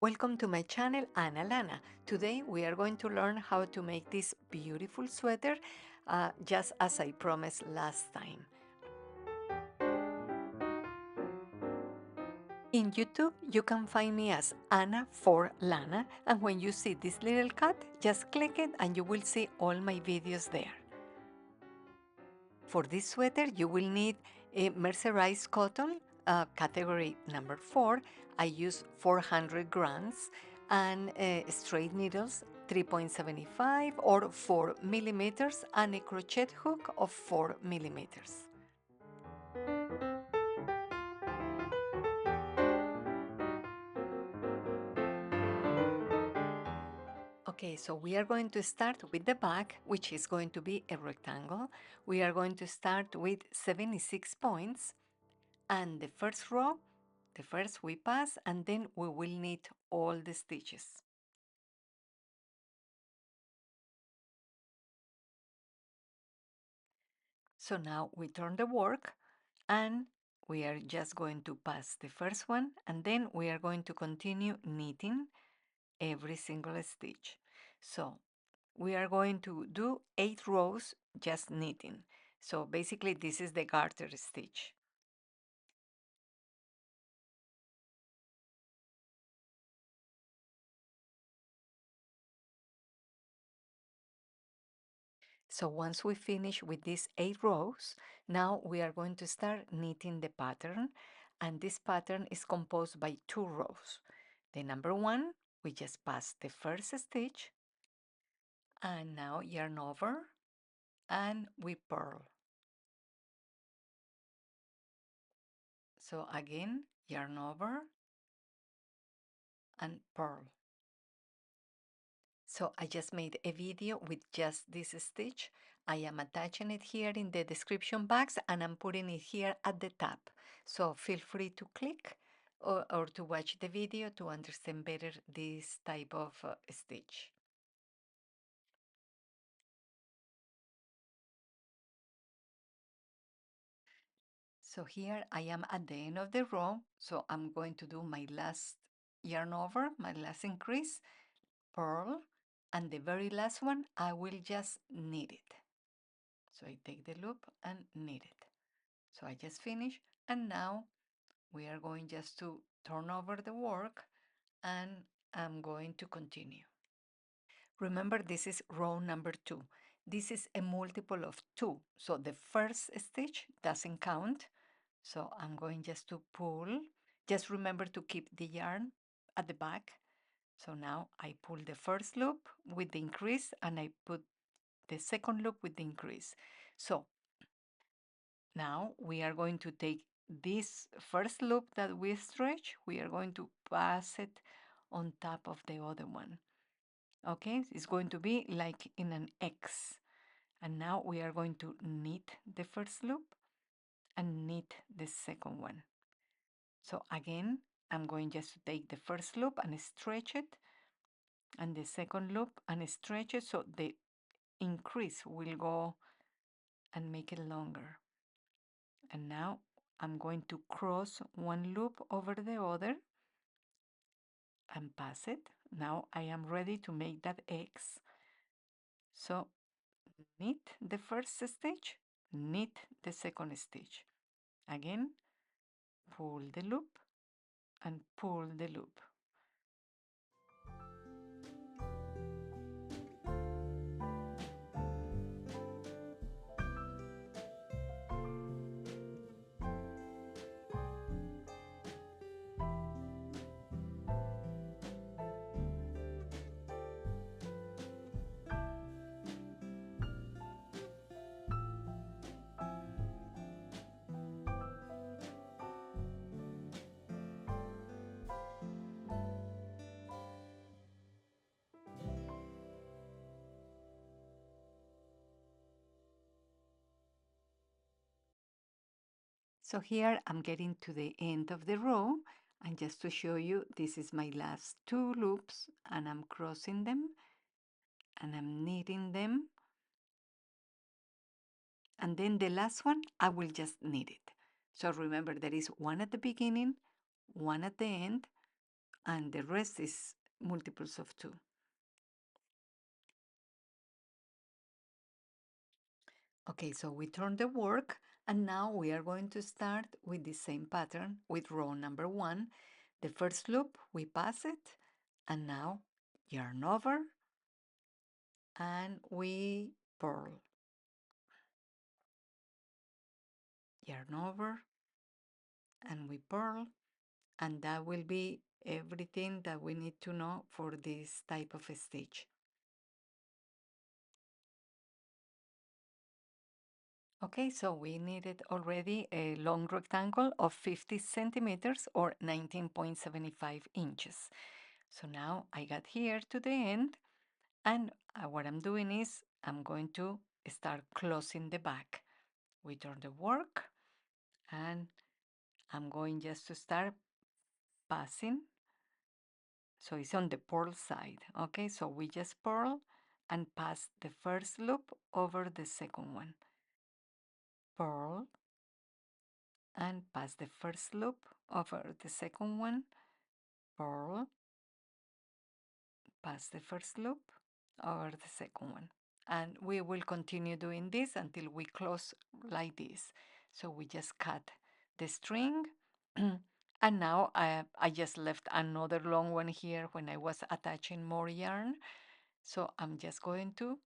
Welcome to my channel, Ana Lana. Today we are going to learn how to make this beautiful sweater just as I promised last time. In YouTube, you can find me as Ana for Lana, and when you see this little cat, just click it and you will see all my videos there. For this sweater, you will need a mercerized cotton, category number 4. I use 400 grams and straight needles 3.75 or 4 millimeters and a crochet hook of 4 millimeters. Okay, so we are going to start with the back, which is going to be a rectangle. We are going to start with 76 points. And the first row, the first we pass, and then we will knit all the stitches. So now we turn the work and we are just going to pass the first one, and then we are going to continue knitting every single stitch. So we are going to do 8 rows just knitting. So basically this is the garter stitch. So once we finish with these 8 rows, now we are going to start knitting the pattern, and this pattern is composed by 2 rows. The number 1, we just pass the first stitch, and now yarn over, and we purl. So again, yarn over and purl. So I just made a video with just this stitch. I am attaching it here in the description box and I'm putting it here at the top. So feel free to click or to watch the video to understand better this type of stitch. So here I am at the end of the row. So I'm going to do my last yarn over, my last increase, purl, and the very last one, I will just knit it. So I take the loop and knit it. So I just finished, and now we are going just to turn over the work and I'm going to continue. Remember, this is row number 2. This is a multiple of 2, so the first stitch doesn't count. So I'm going just to pull. Just remember to keep the yarn at the back. So now I pull the first loop with the increase and I put the second loop with the increase. So now we are going to take this first loop that we stretch, we are going to pass it on top of the other one. Okay, it's going to be like in an X. And now we are going to knit the first loop and knit the second one. So again, I'm going just to take the first loop and stretch it, and the second loop and stretch it, so the increase will go and make it longer. And now I'm going to cross one loop over the other and pass it. Now I am ready to make that X. So knit the first stitch, knit the second stitch. Again, pull the loop and pull the loop. So here I'm getting to the end of the row, and just to show you, this is my last 2 loops, and I'm crossing them and I'm knitting them, and then the last one I will just knit it. So remember, there is one at the beginning, one at the end, and the rest is multiples of 2. Okay, so we turn the work, and now we are going to start with the same pattern with row number 1. The first loop, we pass it, and now yarn over, and we purl. Yarn over, and we purl, and that will be everything that we need to know for this type of stitch. Okay, so we needed already a long rectangle of 50 centimeters or 19.75 inches. So now I got here to the end, and what I'm doing is I'm going to start closing the back. We turn the work, and I'm going just to start passing. So it's on the purl side. Okay, so we just purl and pass the first loop over the second one. Purl and pass the first loop over the second one. Purl, pass the first loop over the second one. And we will continue doing this until we close like this. So we just cut the string. And now I just left another long one here when I was attaching more yarn. So I'm just going to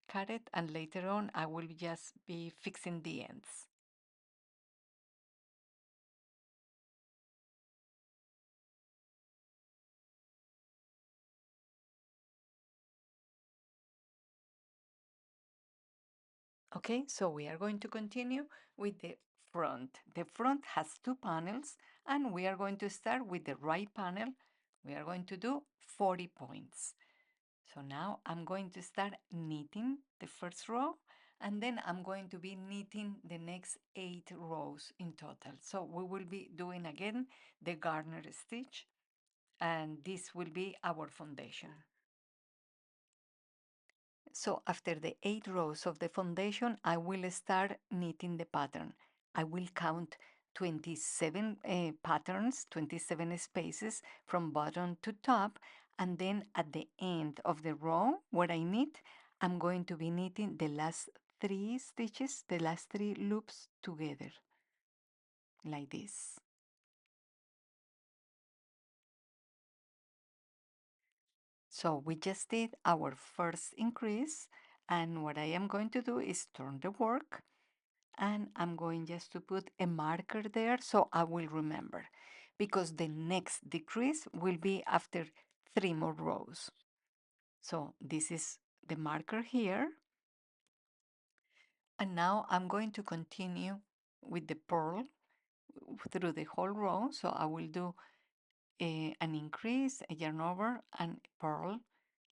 cut it, and later on I will just be fixing the ends. Okay, so we are going to continue with the front. The front has two panels, and we are going to start with the right panel. We are going to do 40 points. So now I'm going to start knitting the first row, and then I'm going to be knitting the next 8 rows in total. So we will be doing again the garter stitch, and this will be our foundation. So after the 8 rows of the foundation, I will start knitting the pattern. I will count 27 patterns, 27 spaces from bottom to top, and then at the end of the row where I knit, I'm going to be knitting the last 3 stitches, the last 3 loops together, like this. So we just did our first increase, and what I am going to do is turn the work, and I'm going just to put a marker there so I will remember, because the next decrease will be after 3 more rows. So this is the marker here, and now I'm going to continue with the purl through the whole row. So I will do an increase, a yarn over and purl,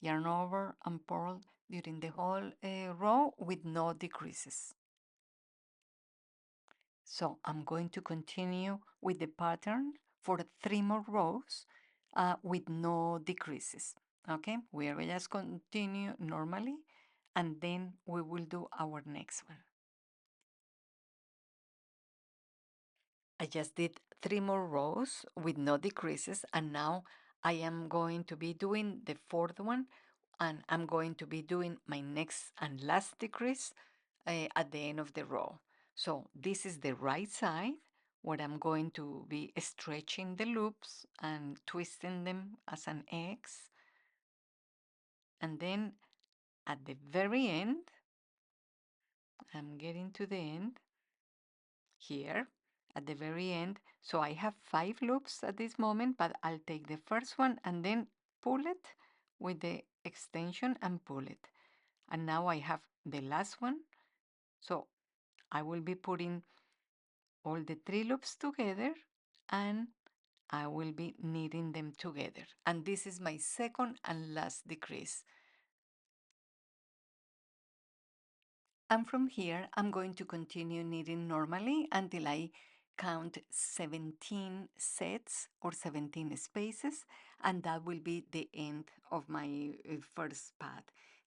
yarn over and purl during the whole row with no decreases. So I'm going to continue with the pattern for 3 more rows with no decreases. Okay, we are just continue normally, and then we will do our next one. I just did 3 more rows with no decreases, and now I am going to be doing the fourth one, and I'm going to be doing my next and last decrease at the end of the row. So this is the right side where I'm going to be stretching the loops and twisting them as an X. And then at the very end, I'm getting to the end here at the very end. So I have 5 loops at this moment, but I'll take the first one and then pull it with the extension and pull it. And now I have the last one. So I will be putting all the 3 loops together, and I will be knitting them together. And this is my second and last decrease. And from here, I'm going to continue knitting normally until I count 17 sets or 17 spaces, and that will be the end of my first pad.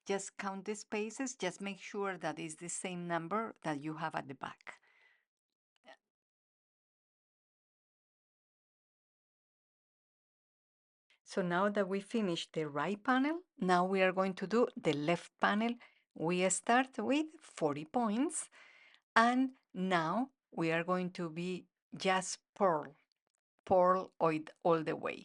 Just count the spaces, just make sure that it's the same number that you have at the back. So now that we finished the right panel, now we are going to do the left panel. We start with 40 points, and now we are going to be just purl all the way.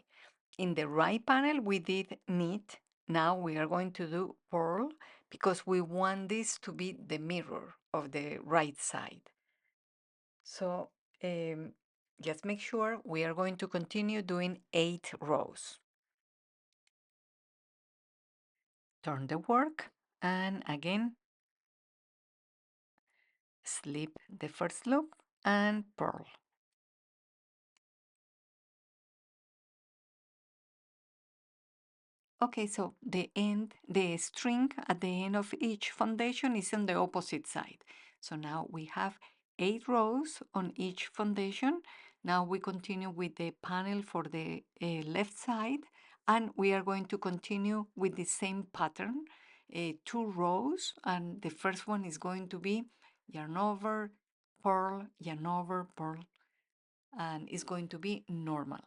In the right panel, we did knit. Now we are going to do purl because we want this to be the mirror of the right side. So just make sure we are going to continue doing 8 rows. Turn the work, and again, slip the first loop and purl. Okay, so the string at the end of each foundation is on the opposite side. So now we have 8 rows on each foundation. Now we continue with the panel for the left side, and we are going to continue with the same pattern, 2 rows, and the first one is going to be yarn over, purl, yarn over, purl, and it's going to be normal.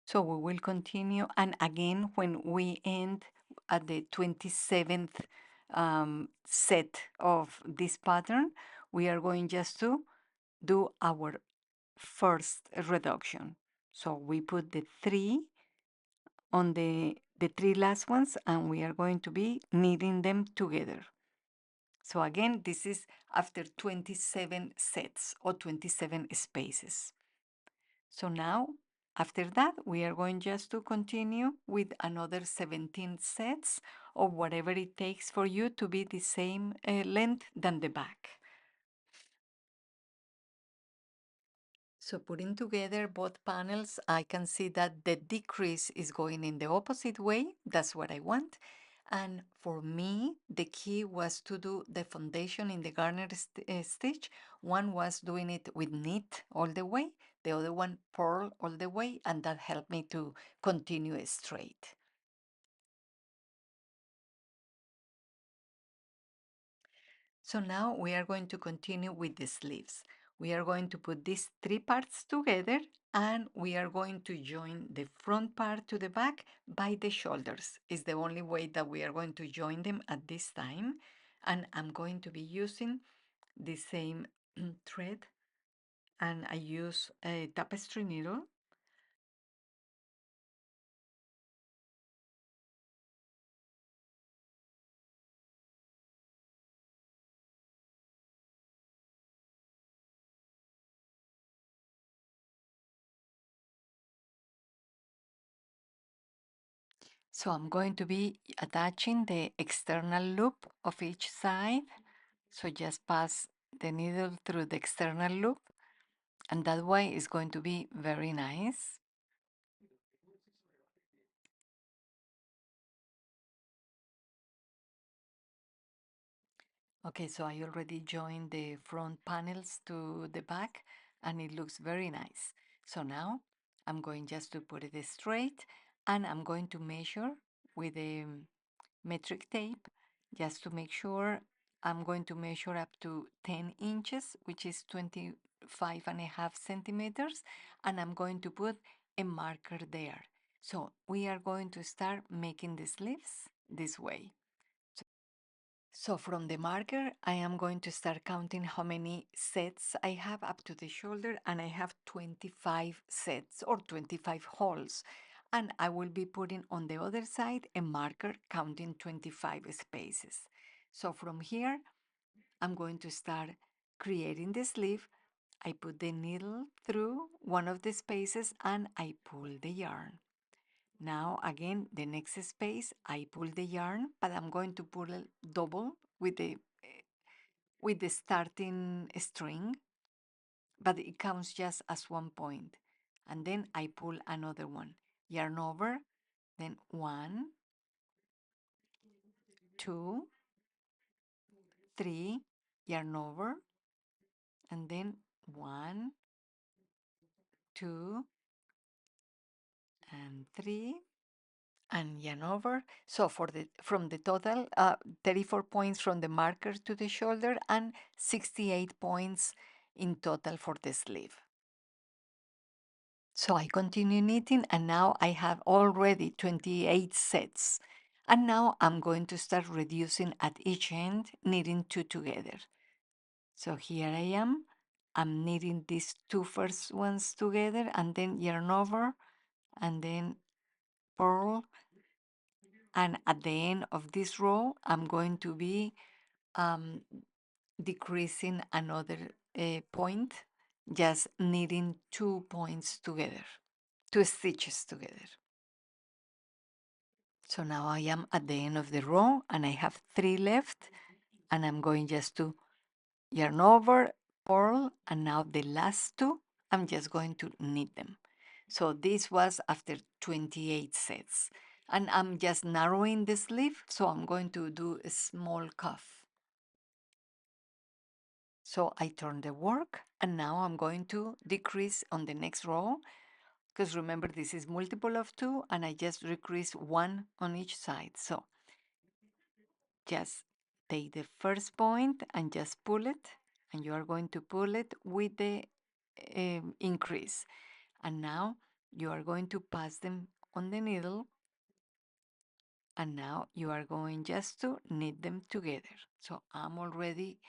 So we will continue, and again, when we end at the 27th set of this pattern, we are going just to do our first reduction. So we put the 3 on the 3 last ones, and we are going to be knitting them together. So again, this is after 27 sets or 27 spaces. So now, after that, we are going just to continue with another 17 sets or whatever it takes for you to be the same length than the back. So putting together both panels, I can see that the decrease is going in the opposite way. That's what I want. And for me, the key was to do the foundation in the garner stitch. One was doing it with knit all the way, the other one purl all the way, and that helped me to continue straight. So now we are going to continue with the sleeves. We are going to put these 3 parts together, and we are going to join the front part to the back by the shoulders. It's the only way that we are going to join them at this time. And I'm going to be using the same thread, and I use a tapestry needle. So I'm going to be attaching the external loop of each side. So just pass the needle through the external loop, and that way it's going to be very nice. Okay, so I already joined the front panels to the back, and it looks very nice. So now I'm going just to put it straight, and I'm going to measure with a metric tape just to make sure. I'm going to measure up to 10 inches, which is 25.5 centimeters, and I'm going to put a marker there. So we are going to start making the sleeves this way. So from the marker, I am going to start counting how many sets I have up to the shoulder, and I have 25 sets or 25 holes. And I will be putting on the other side a marker counting 25 spaces. So from here, I'm going to start creating the sleeve. I put the needle through one of the spaces and I pull the yarn. Now again, the next space, I pull the yarn, but I'm going to pull a double with the starting string, but it counts just as one point. And then I pull another one, yarn over, then 1, 2, 3, yarn over, and then 1, 2, and 3, and yarn over. So for the from the total, 34 points from the marker to the shoulder and 68 points in total for the sleeve. So I continue knitting and now I have already 28 sets. And now I'm going to start reducing at each end, knitting two together. So here I am. I'm knitting these two first ones together and then yarn over and then purl. And at the end of this row, I'm going to be um, decreasing another point, just knitting 2 points together, two stitches together. So now I am at the end of the row and I have 3 left and I'm going just to yarn over, purl, and now the last 2, I'm just going to knit them. So this was after 28 sets. And I'm just narrowing the sleeve, so I'm going to do a small cuff. So I turn the work, and now I'm going to decrease on the next row, because remember this is multiple of 2, and I just decrease 1 on each side. So just take the first point and just pull it, and you are going to pull it with the increase. And now you are going to pass them on the needle, and now you are going just to knit them together. So I'm already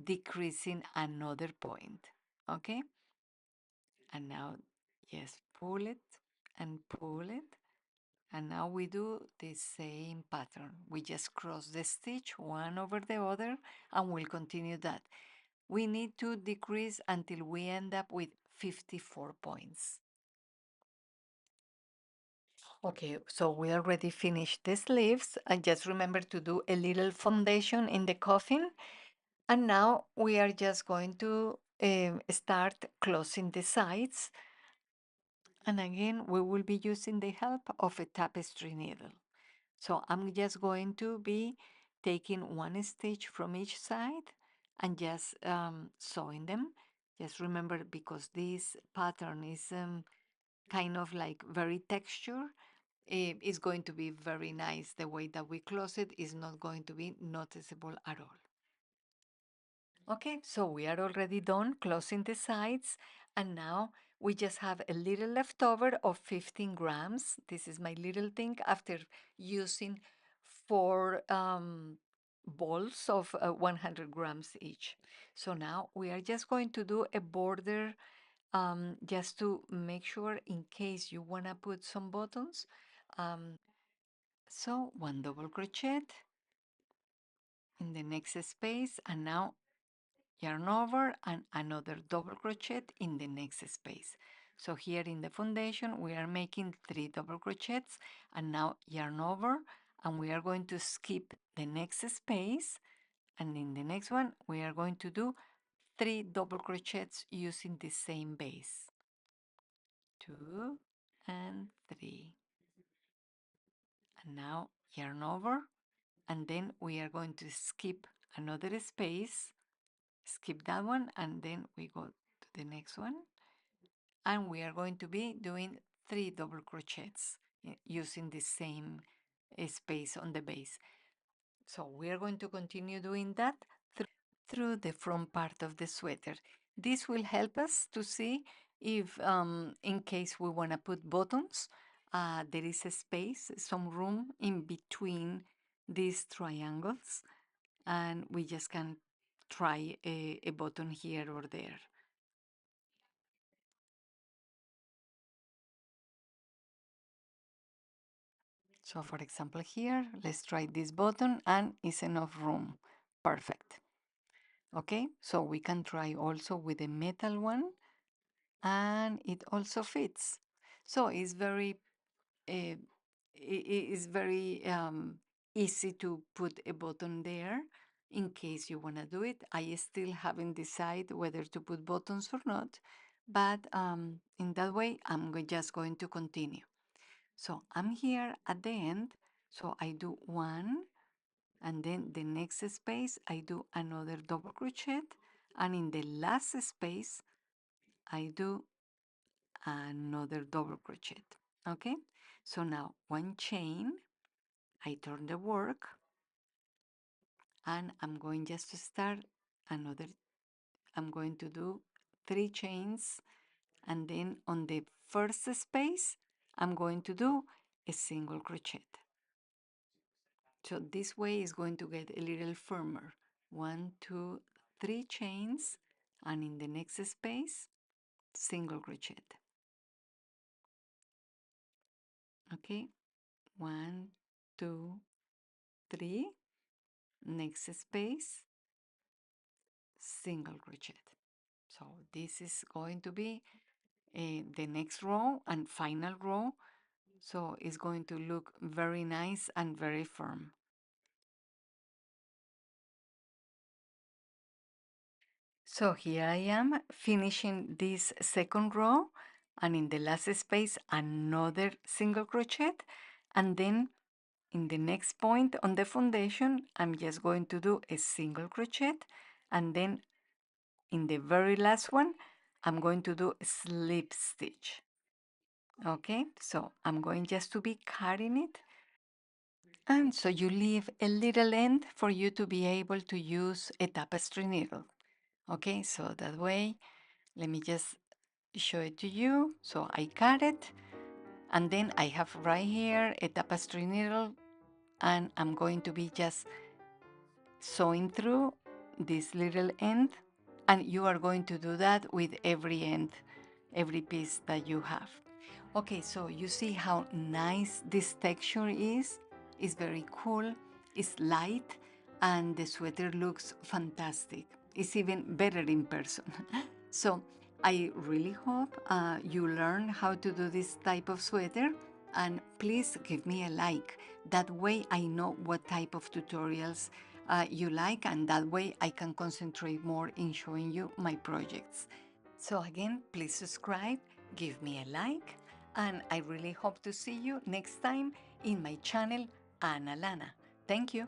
decreasing another point, okay? And now just pull it and pull it. And now we do the same pattern. We just cross the stitch one over the other and we'll continue that. We need to decrease until we end up with 54 points. Okay, so we already finished the sleeves. I just remember to do a little foundation in the coffin. And now we are just going to start closing the sides. And again, we will be using the help of a tapestry needle. So I'm just going to be taking one stitch from each side and just sewing them. Just remember, because this pattern is kind of like very texture, it's going to be very nice. The way that we close it is not going to be noticeable at all. Okay, so we are already done closing the sides, and now we just have a little leftover of 15 grams. This is my little thing after using 4 balls of 100 grams each. So now we are just going to do a border just to make sure in case you want to put some buttons. Um, so one double crochet in the next space, and now yarn over and another double crochet in the next space. So here in the foundation we are making 3 double crochets, and now yarn over, and we are going to skip the next space, and in the next one we are going to do 3 double crochets using the same base. 2 and 3, and now yarn over, and then we are going to skip another space, skip that one, and then we go to the next one, and we are going to be doing 3 double crochets using the same space on the base. So we are going to continue doing that through the front part of the sweater. This will help us to see if in case we want to put buttons, there is a space, some room in between these triangles, and we just can try a button here or there. So for example here, let's try this button and it's enough room. Perfect. Okay, so we can try also with a metal one and it also fits. So it's very, it is very easy to put a button there in case you want to do it. I still haven't decided whether to put buttons or not, but in that way, just going to continue. So I'm here at the end, so I do 1, and then the next space I do another double crochet, and in the last space I do another double crochet. Okay, So now one chain, I turn the work, and I'm going just to start another. I'm going to do 3 chains, and then on the first space, I'm going to do a single crochet. So this way is going to get a little firmer. 1, 2, 3 chains, and in the next space, single crochet. Okay, 1, 2, 3, next space, single crochet. So this is going to be the next row and final row. So it's going to look very nice and very firm. So here I am finishing this second row, and in the last space another single crochet, and then in the next point on the foundation I'm just going to do a single crochet, and then in the very last one I'm going to do a slip stitch. Okay, so I'm going just to be cutting it, and so you leave a little end for you to be able to use a tapestry needle. Okay, so that way, let me just show it to you. So I cut it, and then I have right here a tapestry needle, and I'm going to be just sewing through this little end, and you are going to do that with every end, every piece that you have. Okay, so you see how nice this texture is. It's very cool, it's light, and the sweater looks fantastic. It's even better in person. So I really hope you learn how to do this type of sweater, and please give me a like. That way I know what type of tutorials you like, and that way I can concentrate more in showing you my projects. So again, please subscribe, give me a like, and I really hope to see you next time in my channel, Ana Lana. Thank you.